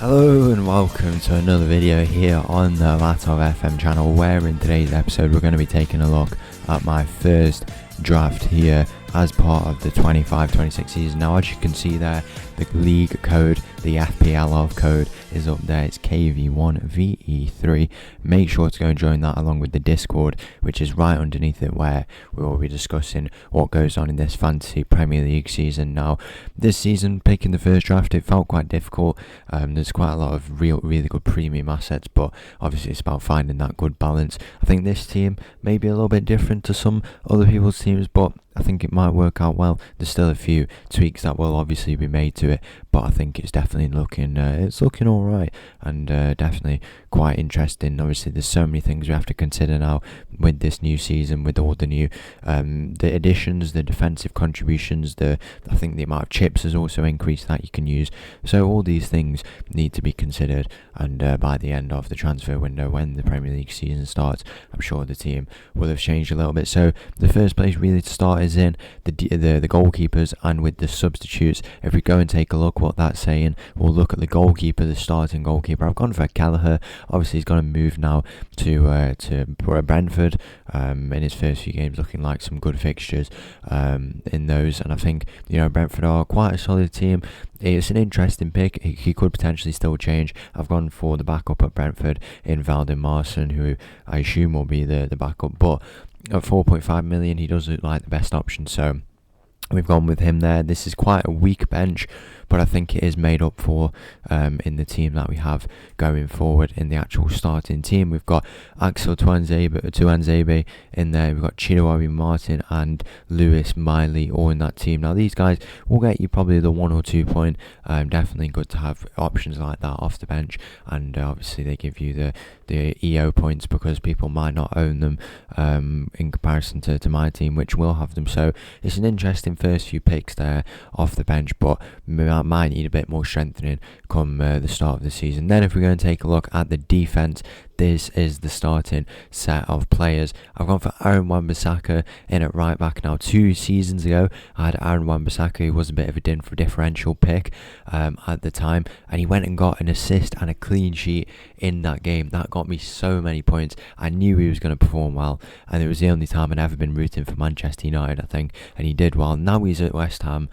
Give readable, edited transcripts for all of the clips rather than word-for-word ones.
Hello and welcome to another video here on the Mattov'S FM channel, where in today's episode we're going to be taking a look at my first draft here as part of the 25-26 season. Now, as you can see there, the league code, the FPL code is up there. It's KV1VE3. Make sure to go and join that along with the Discord, which is right underneath it, where we will be discussing what goes on in this fantasy Premier League season. Now, this season, picking the first draft, it felt quite difficult. There's quite a lot of really good premium assets, but obviously it's about finding that good balance. I think this team may be a little bit different to some other people's teams, but I think it might work out well. There's still a few tweaks that will obviously be made to it, but I think it's definitely looking all right, and definitely quite interesting. Obviously, there's so many things we have to consider now with this new season, with all the new the additions, the defensive contributions. I think the amount of chips has also increased that you can use. So all these things need to be considered, and by the end of the transfer window, when the Premier League season starts, I'm sure the team will have changed a little bit. So the first place really to start is in the goalkeepers, and with the substitutes. If we go and take a look what that's saying, we'll look at the goalkeeper, the starting goalkeeper. I've gone for Kelleher. Obviously he's going to move now to Brentford in his first few games, looking like some good fixtures in those, and I think Brentford are quite a solid team. It's an interesting pick. He could potentially still change. I've gone for the backup at Brentford in Valdemarsson, who I assume will be the backup, but at 4.5 million he does look like the best option, so we've gone with him there. This is quite a weak bench, but I think it is made up for in the team that we have going forward. In the actual starting team, we've got Axel Tuanzebe in there. We've got Chidori Martin and Lewis Miley all in that team. Now, these guys will get you probably the 1 or 2 point. Definitely good to have options like that off the bench, and obviously they give you the EO points because people might not own them in comparison to my team, which will have them. So it's an interesting first few picks there off the bench, but might need a bit more strengthening come the start of the season. Then if we're going to take a look at the defense, this is the starting set of players. I've gone for Aaron Wan-Bissaka in at right back. Now, 2 seasons ago, I had Aaron Wan-Bissaka, who was a bit of a differential pick at the time, and he went and got an assist and a clean sheet in that game. That got me so many points. I knew he was going to perform well, and it was the only time I'd ever been rooting for Manchester United, I think, and he did well. Now he's at West Ham.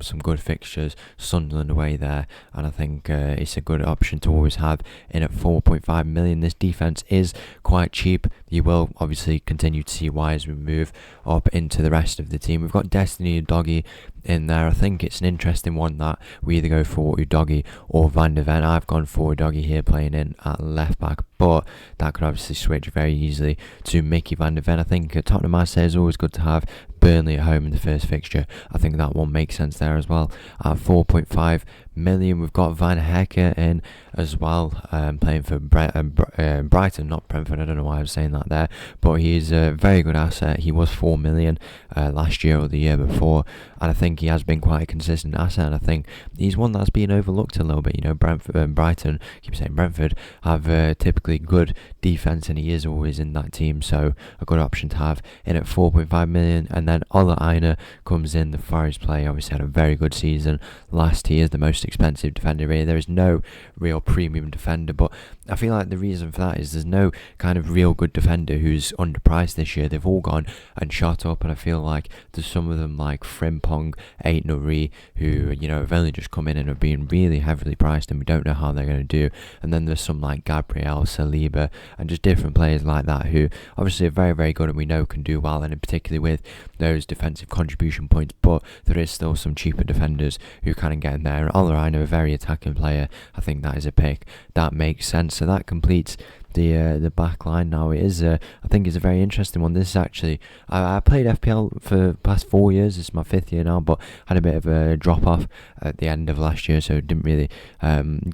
Some good fixtures, Sunderland away there, and I think it's a good option to always have in at 4.5 million. This defense is quite cheap. You will obviously continue to see why as we move up into the rest of the team. We've got Destiny Udogie in there. I think it's an interesting one that we either go for Udogie or Van de Ven. I've gone for Udogie here, playing in at left back, but that could obviously switch very easily to Mickey Van de Ven. I think Tottenham, I say, is always good to have. Burnley at home in the first fixture, I think that one makes sense there as well. At 4.5 million, we've got Van Hecker in as well, playing for Brighton, not Brentford. I don't know why I was saying that there, but he's a very good asset. He was 4 million last year or the year before, and I think he has been quite a consistent asset, and I think he's one that's been overlooked a little bit. Brighton, keep saying Brentford, have typically good defence, and he is always in that team, so a good option to have in at 4.5 million. And then Ola Aina comes in, the Forest player. Obviously had a very good season last year. Is the most expensive defender really. There is no real premium defender, but I feel like the reason for that is there's no kind of real good defender who's underpriced this year. They've all gone and shot up, and I feel like there's some of them like Frimpong, Aït-Nouri, who have only just come in and have been really heavily priced, and we don't know how they're going to do. And then there's some like Gabriel, Saliba, and just different players like that who obviously are very, very good and we know can do well, and in particularly with those defensive contribution points, but there is still some cheaper defenders who can get in there. And Ola, a very attacking player, I think that is a pick that makes sense. So that completes the back line. Now it is I think it's a very interesting one. This is actually I played FPL for the past 4 years. This is my 5th year now, but had a bit of a drop off at the end of last year, so didn't really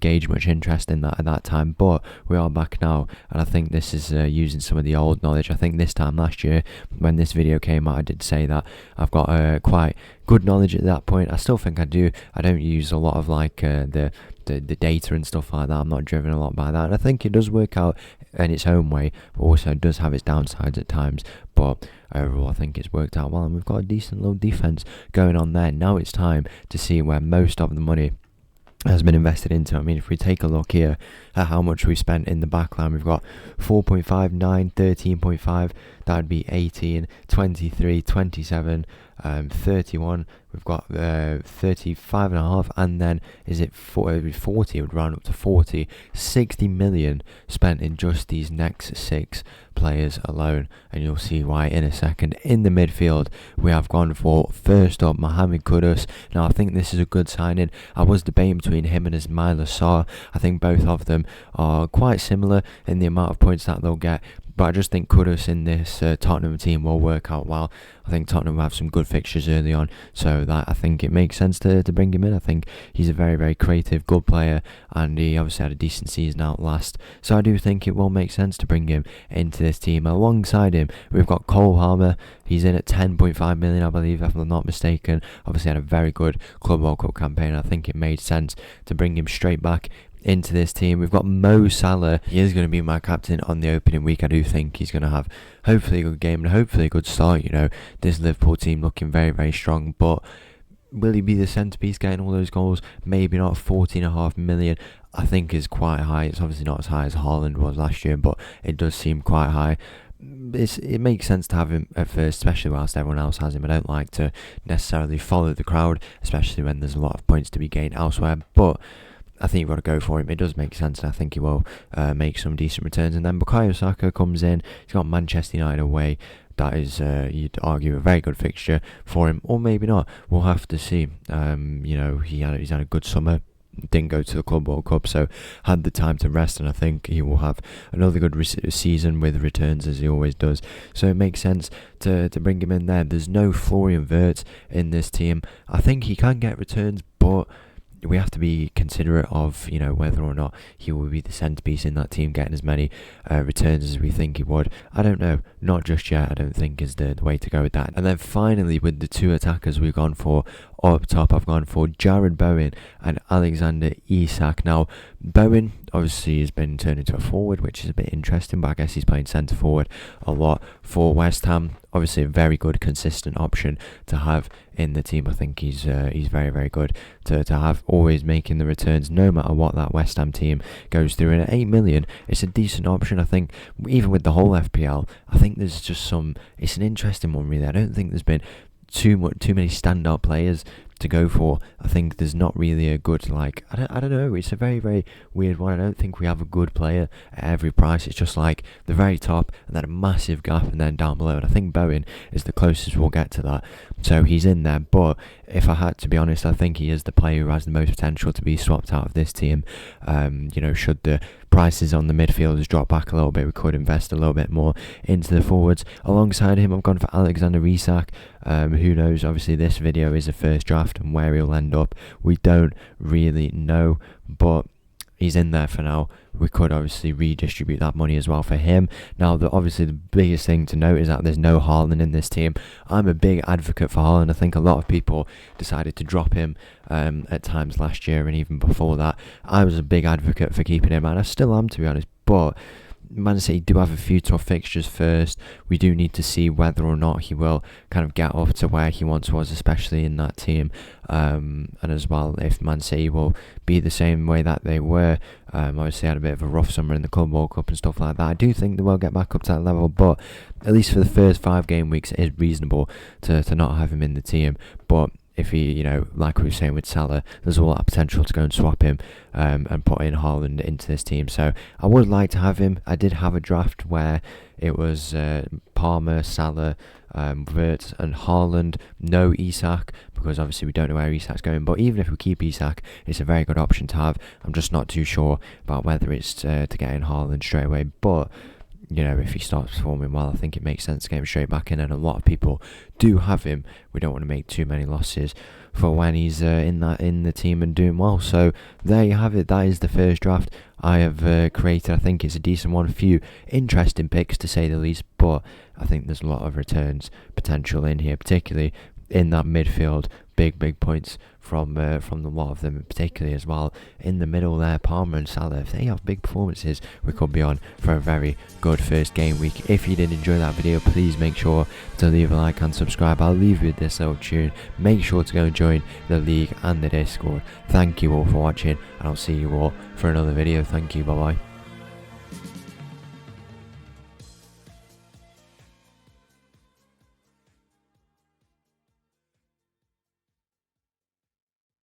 gauge much interest in that at that time, but we are back now, and I think this is using some of the old knowledge. I think this time last year when this video came out, I did say that I've got quite good knowledge at that point. I still think I do. I don't use a lot of like the data and stuff like that. I'm not driven a lot by that, and I think it does work out in its own way, but also does have its downsides at times. But overall, I think it's worked out well, and we've got a decent little defense going on there. Now it's time to see where most of the money has been invested into. I mean, if we take a look here at how much we've spent in the backline, we've got 4.5, 9, 13.5, that would be 18, 23, 27, 31, we've got 35.5, and then is it 40, it would round up to 40, 60 million spent in just these next 6 players alone, and you'll see why in a second. In the midfield, we have gone for, first up, Mohamed Kudus. Now, I think this is a good signing. I was debating between him and Ismail Assar. I think both of them are quite similar in the amount of points that they'll get, but I just think Kudus in this Tottenham team will work out well. I think Tottenham will have some good fixtures early on, so that I think it makes sense to bring him in. I think he's a very, very creative, good player, and he obviously had a decent season out last. So I do think it will make sense to bring him into this team. Alongside him, we've got Cole Palmer. He's in at 10.5 million, I believe, if I'm not mistaken. Obviously had a very good Club World Cup campaign. I think it made sense to bring him straight back into this team. We've got Mo Salah. He is going to be my captain on the opening week. I do think he's going to have hopefully a good game and hopefully a good start. You know, this Liverpool team looking very, very strong, but will he be the centrepiece getting all those goals? Maybe not. 14.5 million I think is quite high. It's obviously not as high as Haaland was last year, but it does seem quite high. It makes sense to have him at first, especially whilst everyone else has him. I don't like to necessarily follow the crowd, especially when there's a lot of points to be gained elsewhere, but I think you've got to go for him. It does make sense, and I think he will make some decent returns. And then Bukayo Saka comes in. He's got Manchester United away. That is, you'd argue, a very good fixture for him, or maybe not. We'll have to see. You know, he's had a good summer. Didn't go to the Club World Cup, so had the time to rest, and I think he will have another good season with returns, as he always does. So it makes sense to bring him in there. There's no Florian Wirtz in this team. I think he can get returns, but we have to be considerate of, you know, whether or not he will be the centrepiece in that team, getting as many returns as we think he would. I don't know, not just yet. I don't think is the way to go with that. And then finally, with the 2 attackers we've gone for up top, I've gone for Jared Bowen and Alexander Isak. Now, Bowen obviously has been turned into a forward, which is a bit interesting, but I guess he's playing centre forward a lot for West Ham. Obviously a very good, consistent option to have in the team. I think he's very, very good to have, always making the returns no matter what that West Ham team goes through. And at 8 million, it's a decent option. I think even with the whole FPL, I think there's just it's an interesting one really. I don't think there's been too many standout players to go for. I think there's not really a good, like, I don't know, it's a very, very weird one. I don't think we have a good player at every price. It's just like the very top and then a massive gap and then down below, and I think Bowen is the closest we'll get to that, so he's in there. But if I had to be honest, I think he is the player who has the most potential to be swapped out of this team. You know, should the prices on the midfielders drop back a little bit, we could invest a little bit more into the forwards. Alongside him, I've gone for Alexander Isak. Who knows? Obviously this video is a first draft, and where he'll end up we don't really know, but he's in there for now. We could obviously redistribute that money as well for him. Now, obviously the biggest thing to note is that there's no Haaland in this team. I'm a big advocate for Haaland. I think a lot of people decided to drop him at times last year and even before that. I was a big advocate for keeping him, and I still am, to be honest, but Man City do have a few tough fixtures first. We do need to see whether or not he will kind of get up to where he once was, especially in that team, and as well if Man City will be the same way that they were. Obviously had a bit of a rough summer in the Club World Cup and stuff like that. I do think they will get back up to that level, but at least for the first 5 game weeks it is reasonable to not have him in the team. But if he, you know, like we were saying with Salah, there's all that potential to go and swap him and put in Haaland into this team. So I would like to have him. I did have a draft where it was Palmer, Salah, Wirtz and Haaland, no Isak, because obviously we don't know where Isak's going. But even if we keep Isak, it's a very good option to have. I'm just not too sure about whether it's to get in Haaland straight away. But you know, if he starts performing well, I think it makes sense to get him straight back in, and a lot of people do have him. We don't want to make too many losses for when he's in the team and doing well. So there you have it. That is the first draft I have created. I think it's a decent one. A few interesting picks to say the least, but I think there's a lot of returns potential in here, particularly in that midfield. big points from the lot of them, particularly as well in the middle there. Palmer and Salah, if they have big performances, we could be on for a very good first game week. If you did enjoy that video, please make sure to leave a like and subscribe. I'll leave you with this little tune. Make sure to go and join the league and the Discord. Thank you all for watching, and I'll see you all for another video. Thank you, bye bye.